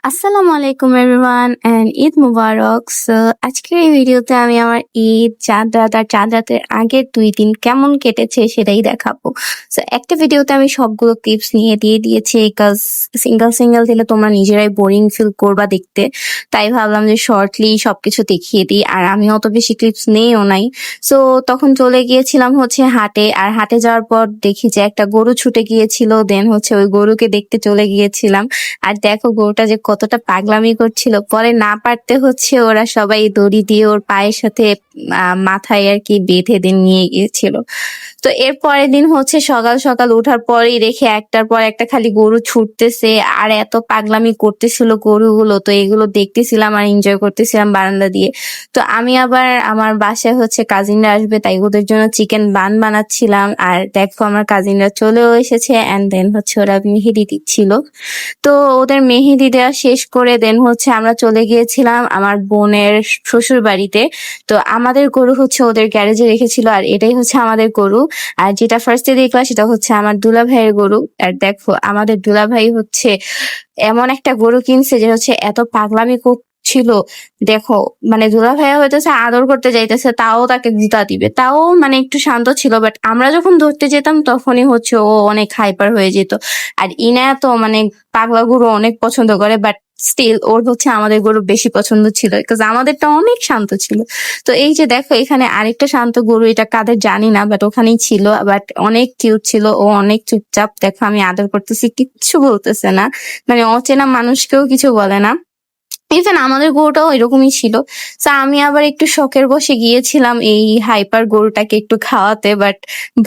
আসসালামু আলাইকুম everyone and Eid মুবারক। সো আজকের এই ভিডিওতে আমি আমার ঈদ, চাঁদ রাত আর চাঁদ রাতের আগের 2 দিন কেমন কেটেছে সেটাই দেখাবো। সো একটা ভিডিওতে আমি সবগুলো ক্লিপস নিয়ে দিয়ে দিয়েছি বিকজ সিঙ্গেল দিলে তোমরা নিজেরাই বোরিং ফিল করবা দেখতে। তাই ভাবলাম যে শর্টলি সবকিছু দেখিয়ে দিই, আর আমি অত বেশি ক্লিপস নেইও নাই। সো তখন চলে গিয়েছিলাম হচ্ছে হাটে, আর হাটে যাওয়ার পর দেখি যে একটা গরু ছুটে গিয়েছিল, দেন হচ্ছে ওই গরুকে দেখতে চলে গিয়েছিলাম। আর দেখো গরুটা যে কতটা পাগলামি করছিল, পরে না পারতে হচ্ছে ওরা সবাই দড়ি দিয়ে ওর পায়ের সাথে মাথায় আর কি বেঁধে দিন নিয়ে গিয়েছিল। তো এর পরের দিন হচ্ছে সকাল সকাল ওঠার পরেই রেখে একটার পর একটা খালি গরু ছুটতেছে আর এত পাগলামি করতেছিল গরুগুলো, তো এগুলো দেখতেছিলাম আর এনজয় করতেছিলাম বারান্দা দিয়ে। তো আমি আবার আমার বাসায় হচ্ছে কাজিনরা আসবে, তাই ওদের জন্য চিকেন বান বানাচ্ছিলাম। আর দেখো আমার কাজিনরা চলেও এসেছে এন্ড দেন হচ্ছে ওরা মেহেদি দিচ্ছিল। তো ওদের মেহেদি দেওয়া শেষ করে দেন হচ্ছে আমরা চলে গিয়েছিলাম আমার বোনের শ্বশুর বাড়িতে। তো আমাদের গরু হচ্ছে ওদের গ্যারেজে রেখেছিল, আর এটাই হচ্ছে আমাদের গরু। আর যেটা ফার্স্টে দেখলাম সেটা হচ্ছে আমার দুলা ভাইয়ের গরু। আর দেখো আমাদের দুলা ভাই হচ্ছে এমন একটা গরু কিনছে যে হচ্ছে এত পাগলামি ছিল। দেখো মানে দুলা ভাইয়া হইতেছে আদর করতে যাইতেছে, তাও তাকে জুতা দিবে, তাও মানে একটু শান্ত ছিল। বাট আমরা যখন ধরতে যেতাম তখনই হচ্ছে ও অনেক হাইপার হয়ে যেত। আর ইনা তো মানে পাগলা গরু অনেক পছন্দ করে, বাট স্টিল ওর হচ্ছে আমাদের গরু বেশি পছন্দ ছিল বিকজ আমাদেরটা অনেক শান্ত ছিল। তো এই যে দেখো এখানে আরেকটা শান্ত গরু, এটা কাদের জানি না, বাট ওখানেই ছিল, বাট অনেক কিউট ছিল। ও অনেক চুপচাপ, দেখো আমি আদর করতেছি কিচ্ছু বলতেছে না, মানে অচেনা মানুষকেও কিছু বলে না। ইভেন আমাদের গরুটাও এরকমই ছিল। তো আমি আবার একটু শখের বসে গিয়েছিলাম এই হাইপার গরুটাকে একটু খাওয়াতে, বাট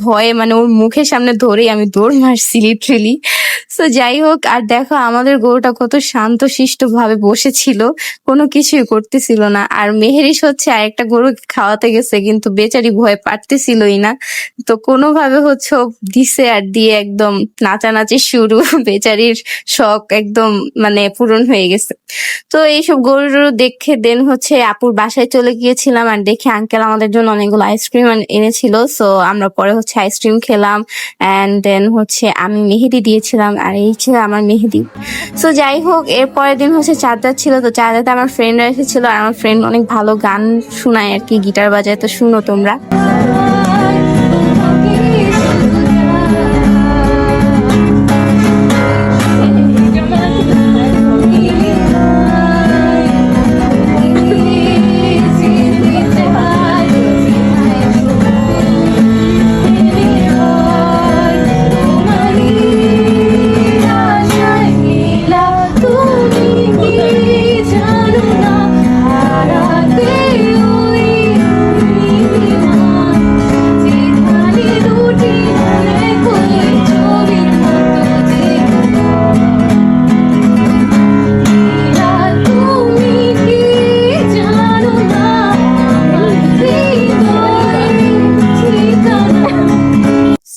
ভয়ে মানে ওর মুখের সামনে ধরেই আমি দৌড় মারছি লিটারেলি। তো যাই হোক, আর দেখো আমাদের গরুটা কত শান্ত শিষ্ট ভাবে বসেছিল, কোনো কিছুই করতেছিল না। আর মেহেরিস হচ্ছে আরেকটা গরু খাওয়াতে গেছে, কিন্তু বেচারি ভয়ে পারতেছিলই না। তো কোনোভাবে হচ্ছে ও দিছে, আর দিয়ে একদম নাচানাচি শুরু। বেচারির শখ একদম মানে পূরণ হয়ে গেছে। তো এইসব গরু টরু দেখে দেন হচ্ছে আপুর বাসায় চলে গিয়েছিলাম, আর দেখে আঙ্কেল আমাদের জন্য অনেকগুলো আইসক্রিম এনেছিল। সো আমরা পরে হচ্ছে আইসক্রিম খেলাম অ্যান্ড দেন হচ্ছে আমি মেহেদি দিয়েছিলাম, আর এই ছিল আমার মেহেদি। সো যাই হোক, এর পরের দিন হচ্ছে চাঁদ রাত ছিল। তো চাঁদ রাতে আমার ফ্রেন্ডরা এসেছিল, আর আমার ফ্রেন্ড অনেক ভালো গান শোনায় আর কি, গিটার বাজায়, তো শুনো তোমরা।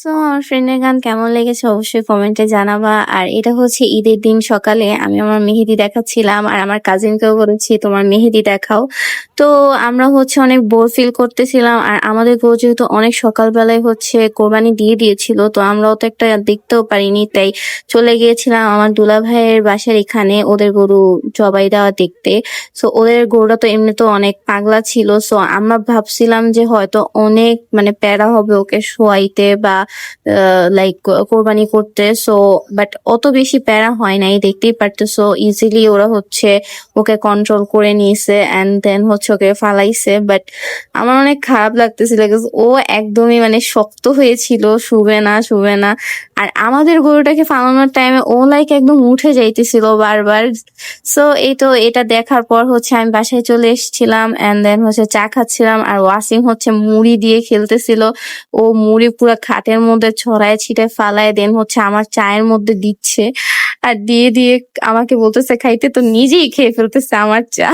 সো আমার ফ্রেন্ডের গান কেমন লেগেছে অবশ্যই কমেন্টে জানাবা। আর এটা হচ্ছে ঈদের দিন সকালে আমি আমার মেহেদি দেখাচ্ছিলাম, আর আমার কাজিনকেও বলেছি তোমার মেহেদি দেখাও। তো আমরা হচ্ছে অনেক বোর ফিল করতেছিলাম, আর আমাদের গরু যেহেতু অনেক সকালবেলায় হচ্ছে কোরবানি দিয়ে দিয়েছিল, তো আমরাও তো একটা দেখতেও পারিনি, তাই চলে গিয়েছিলাম আমার দুলা ভাইয়ের বাসার এখানে ওদের গরু জবাই দেওয়া দেখতে। সো ওদের গরুটা তো এমনিতেও অনেক পাগলা ছিল। সো আমরা ভাবছিলাম যে হয়তো অনেক মানে প্যারা হবে ওকে শোয়াইতে বা লাইক কোরবানি করতে। সো বাট অত বেশি প্যারা হয় নাই, দেখতেই পারতেছো ইজিলি ওরা হচ্ছে ওকে কন্ট্রোল করে নিয়েছে এন্ড দেন হচ্ছে ওকে ফালাইছে। বাট আমার অনেক খারাপ লাগতেছিল because ও একদমই মানে শক্ত হয়েছিল, শুবে না। আর আমাদের গরুটাকে ফালানোর টাইমে ও লাইক একদম উঠে যাইতেছিল বারবার। সো এই তো এটা দেখার পর হচ্ছে আমি বাসায় চলে এসেছিলাম এন্ড দেন হচ্ছে চা খাচ্ছিলাম, আর ওয়াসিম হচ্ছে মুড়ি দিয়ে খেলতেছিল। ও মুড়ি পুরো খাটের মধ্যে ছড়ায় ছিটায় ফালায় দেন হচ্ছে আমার চায়ের মধ্যে দিচ্ছে, আর দিয়ে আমাকে বলতেছে খাইতে, তো নিজেই খেয়ে ফেলতেছে আমার চা।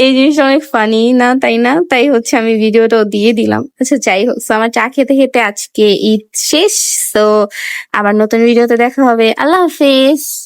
এই জিনিসটা অনেক ফানি না, তাই না? তাই হচ্ছে আমি ভিডিওটাও দিয়ে দিলাম। আচ্ছা যাই হোক, so আমার চা খেতে খেতে আজকে ঈদ শেষ। তো আবার নতুন ভিডিওতে দেখা হবে। আল্লাহ হাফেজ।